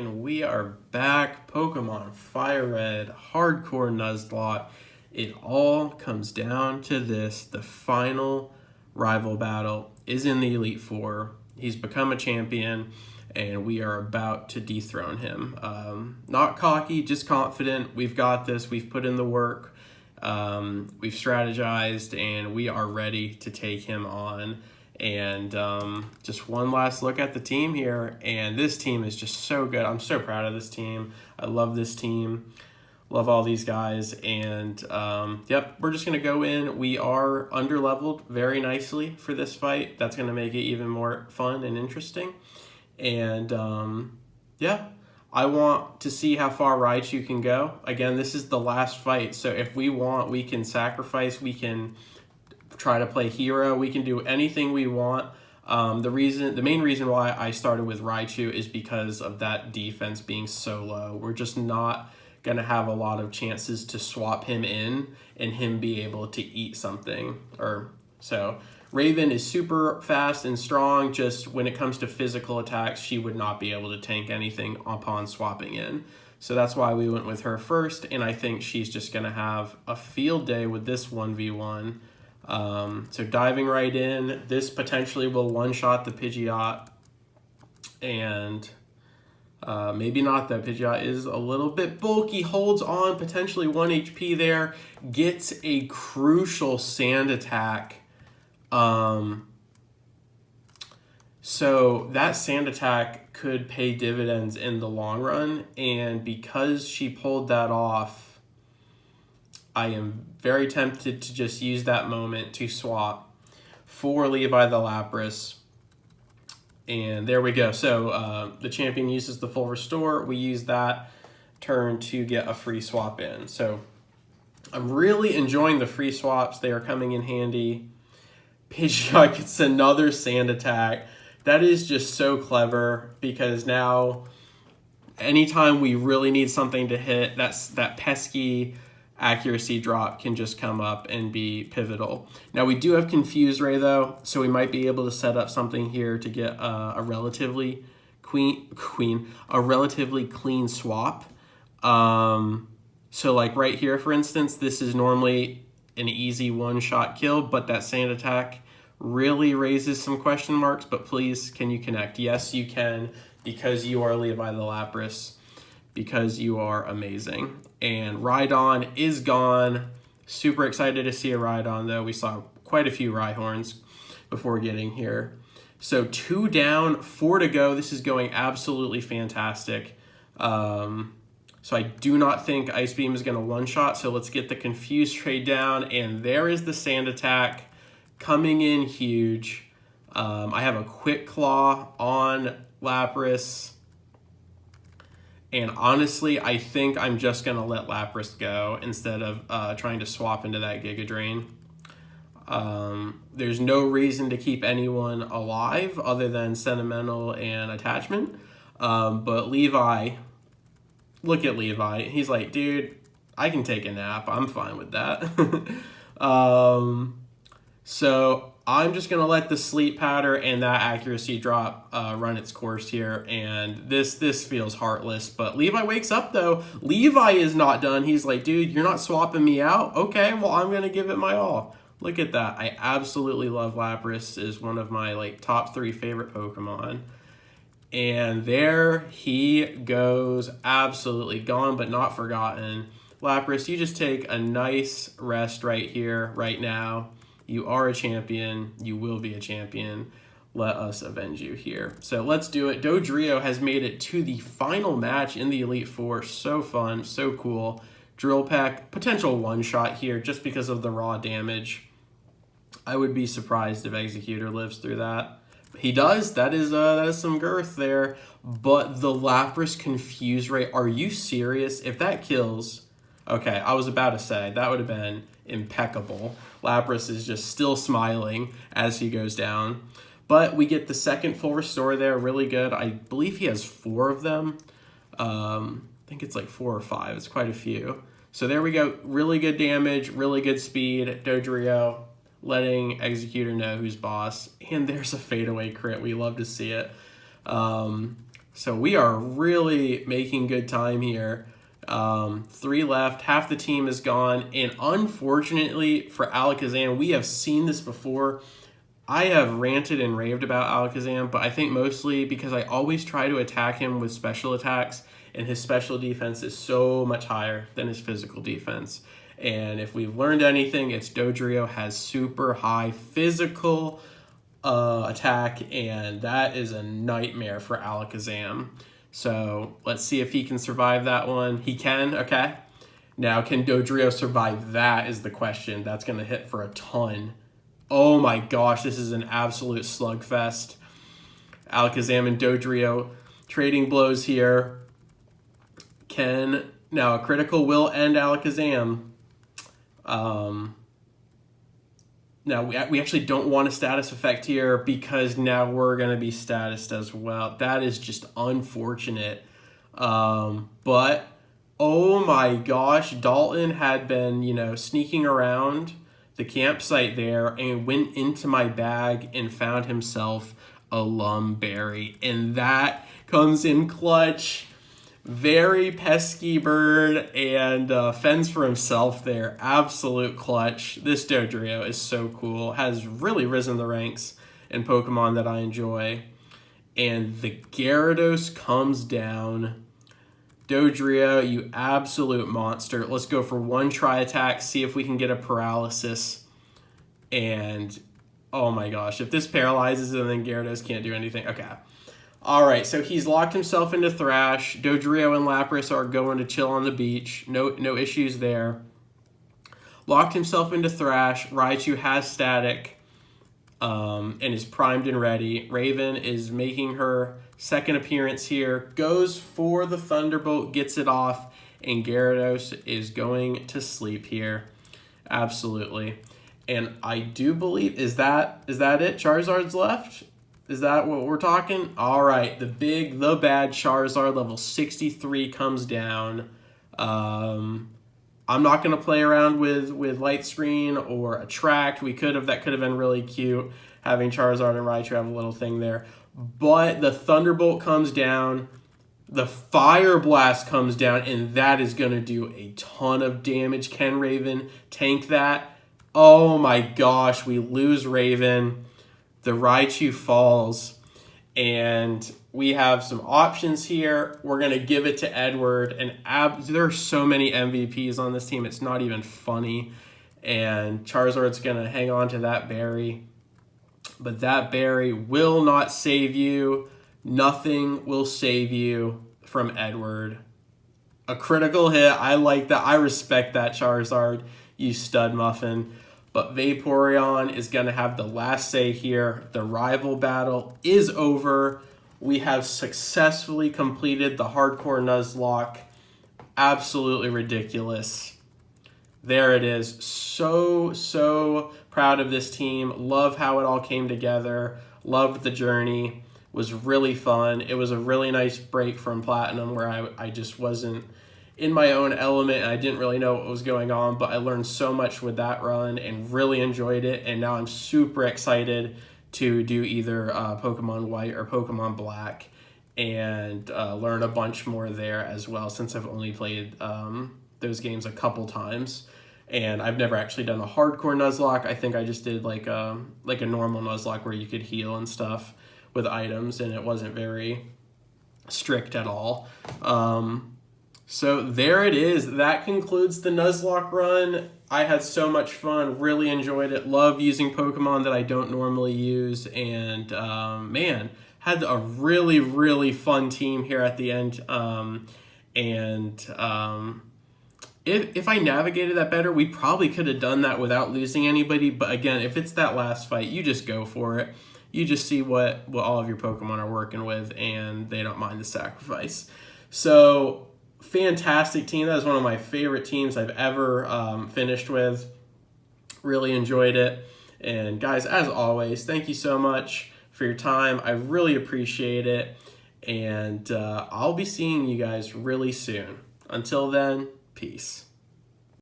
And we are back. Pokemon Fire Red, hardcore Nuzlocke. It all comes down to this. The final rival battle is in the Elite Four. He's become a champion, and we are about to dethrone him. Not cocky, just confident. We've got this. We've put in the work. We've strategized, and we are ready to take him on. And just one last look at the team here, and this team is just so good. I'm so proud of this team. I love this team. Love all these guys. And yep, we're just going to go in. We are under-leveled very nicely for this fight. That's going to make it even more fun and interesting. And yeah, I want to see how far Raichu can go. Again, this is the last fight. So if we want, we can sacrifice. We can try to play hero. We can do anything we want. The main reason why I started with Raichu is because of that defense being so low. We're just not going to have a lot of chances to swap him in and him be able to eat something. So Raven is super fast and strong. Just when it comes to physical attacks, she would not be able to tank anything upon swapping in. So that's why we went with her first, and I think she's just going to have a field day with this 1v1. So diving right in, this potentially will one-shot the Pidgeot, and maybe not. That Pidgeot is a little bit bulky, holds on, potentially 1 HP there, gets a crucial sand attack. So that sand attack could pay dividends in the long run, and because she pulled that off, I am very tempted to just use that moment to swap for Levi the Lapras. And there we go. So the champion uses the full restore. We use that turn to get a free swap in. So I'm really enjoying the free swaps. They are coming in handy. Pidgeot gets another sand attack. That is just so clever, because now anytime we really need something to hit, that pesky accuracy drop can just come up and be pivotal. Now we do have Confuse Ray though, so we might be able to set up something here to get a relatively clean swap. So like right here, for instance, this is normally an easy one-shot kill, but that sand attack really raises some question marks. But please, can you connect? Yes, you can, because you are Levi the Lapras, because you are amazing. And Rhydon is gone. Super excited to see a Rhydon, though. We saw quite a few Rhyhorns before getting here. So 2 down, 4 to go. This is going absolutely fantastic. So I do not think Ice Beam is going to one-shot, so let's get the Confuse trade down. And there is the Sand Attack coming in huge. I have a Quick Claw on Lapras. And honestly, I think I'm just going to let Lapras go instead of trying to swap into that Giga Drain. There's no reason to keep anyone alive other than sentimental and attachment. But Levi, look at Levi. He's like, dude, I can take a nap. I'm fine with that. So I'm just going to let the sleep powder and that accuracy drop run its course here. And this feels heartless. But Levi wakes up, though. Levi is not done. He's like, dude, you're not swapping me out? Okay, well, I'm going to give it my all. Look at that. I absolutely love Lapras. Is one of my top 3 favorite Pokemon. And there he goes. Absolutely gone, but not forgotten. Lapras, you just take a nice rest right here, right now. You are a champion. You will be a champion. Let us avenge you here. So let's do it. Dodrio has made it to the final match in the Elite Four. So fun, so cool. Drill Peck, potential one-shot here just because of the raw damage. I would be surprised if Executor lives through that. He does. That is some girth there. But the Lapras Confuse Ray, are you serious? If that kills... Okay, I was about to say, that would have been impeccable. Lapras is just still smiling as he goes down. But we get the second full restore there, really good. I believe he has 4 of them. I think it's 4 or 5. It's quite a few. So there we go. Really good damage, really good speed. Dodrio letting Executor know who's boss. And there's a fadeaway crit. We love to see it. So we are really making good time here. 3 left, half the team is gone, and unfortunately for Alakazam, we have seen this before. I have ranted and raved about Alakazam, but I think mostly because I always try to attack him with special attacks, and his special defense is so much higher than his physical defense. And if we've learned anything, it's Dodrio has super high physical attack, and that is a nightmare for Alakazam. So let's see if he can survive that one. He can, okay. Now, can Dodrio survive that is the question. That's going to hit for a ton. Oh my gosh, this is an absolute slugfest. Alakazam and Dodrio trading blows here. Now a critical will end Alakazam. Now, we actually don't want a status effect here because now we're going to be statused as well. That is just unfortunate. But, oh my gosh, Dalton had been, sneaking around the campsite there and went into my bag and found himself a Lumberry. And that comes in clutch. Very pesky bird and fends for himself there. Absolute clutch. This Dodrio is so cool. Has really risen the ranks in Pokemon that I enjoy. And the Gyarados comes down. Dodrio, you absolute monster. Let's go for one tri-attack, see if we can get a paralysis. And, oh my gosh, if this paralyzes and then Gyarados can't do anything. Okay. All right, so he's locked himself into Thrash. Dodrio and Lapras are going to chill on the beach. No issues there. Locked himself into Thrash. Raichu has Static and is primed and ready. Raven is making her second appearance here. Goes for the Thunderbolt, gets it off, and Gyarados is going to sleep here. Absolutely. And I do believe, is that it? Charizard's left? Is that what we're talking? All right, the bad Charizard, level 63, comes down. I'm not going to play around with Light Screen or Attract. That could have been really cute, having Charizard and Raichu have a little thing there. But the Thunderbolt comes down, the Fire Blast comes down, and that is going to do a ton of damage. Can Raven tank that? Oh my gosh, we lose Raven. The Raichu falls, and we have some options here. We're going to give it to Edward, and there are so many MVPs on this team, it's not even funny. And Charizard's going to hang on to that berry, but that berry will not save you. Nothing will save you from Edward. A critical hit, I like that. I respect that, Charizard, you stud muffin. But Vaporeon is going to have the last say here. The rival battle is over. We have successfully completed the hardcore Nuzlocke. Absolutely ridiculous. There it is. So proud of this team. Love how it all came together. Loved the journey. Was really fun. It was a really nice break from Platinum where I just wasn't in my own element, and I didn't really know what was going on, but I learned so much with that run and really enjoyed it, and now I'm super excited to do either Pokemon White or Pokemon Black and learn a bunch more there as well, since I've only played those games a couple times, and I've never actually done a hardcore Nuzlocke. I think I just did like a normal Nuzlocke where you could heal and stuff with items, and it wasn't very strict at all. So there it is. That concludes the Nuzlocke run. I had so much fun, really enjoyed it. Love using Pokemon that I don't normally use. And man, had a really fun team here at the end. If I navigated that better, we probably could have done that without losing anybody. But again, if it's that last fight, you just go for it. You just see what all of your Pokemon are working with, and they don't mind the sacrifice. So fantastic team. That is one of my favorite teams I've ever finished with. Really enjoyed it. And guys, as always, thank you so much for your time. I really appreciate it. And I'll be seeing you guys really soon. Until then, peace.